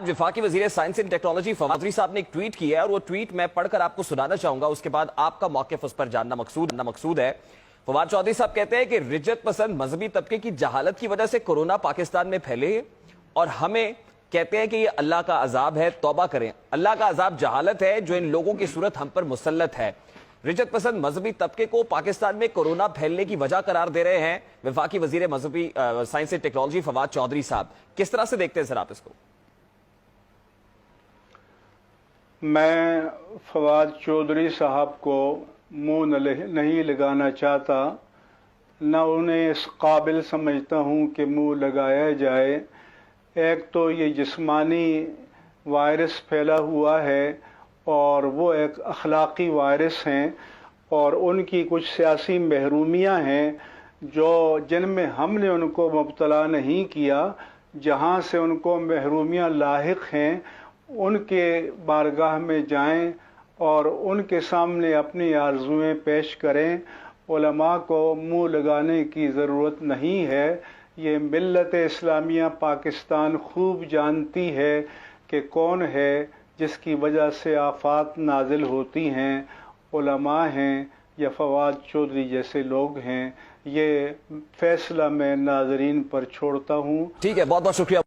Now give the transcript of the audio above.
वफाकी वजीर science and technology Fawad Chaudhry साहब ने एक ट्वीट किया है और वो ट्वीट मैं पढ़कर आपको सुनाना चाहूंगा, उसके बाद आपका मौक़िफ़ उस पर जानना मकसूद है। फवाद चौधरी साहब कहते हैं कि रिज्जत पसंद मजहबी तबके की जहालत की वजह से कोरोना पाकिस्तान में फैले है और हमें कहते हैं कि ये अल्लाह का अजाब है, तौबा करें। अल्लाह का अजाब जहालत है जो इन लोगों की सूरत हम पर मुसल्लत है। रिज्जत पसंद मजहबी तबके को पाकिस्तान में कोरोना फैलने की वजह करार दे रहे हैं वफाकी वजीर मजहबी science and technology Fawad Chaudhry साहब। किस तरह से देखते हैं सर आप इसको? मैं फवाद चौधरी साहब को मुंह नहीं लगाना चाहता, न उन्हें इस काबिल समझता हूँ कि मुंह लगाया जाए। एक तो ये जिस्मानी वायरस फैला हुआ है और वो एक अखलाकी वायरस हैं और उनकी कुछ सियासी महरूमियाँ हैं जिनमें हमने उनको मुब्तला नहीं किया। जहाँ से उनको महरूमियाँ लाहिक हैं उनके बारगाह में जाएं और उनके सामने अपनी आरज़ुएं पेश करें। उलमा को मुंह लगाने की ज़रूरत नहीं है। ये मिल्लत इस्लामिया पाकिस्तान खूब जानती है कि कौन है जिसकी वजह से आफात नाजिल होती हैं। उलमा हैं या फवाद चौधरी जैसे लोग हैं। ये फैसला मैं नाज़रीन पर छोड़ता हूँ। ठीक है, बहुत बहुत शुक्रिया।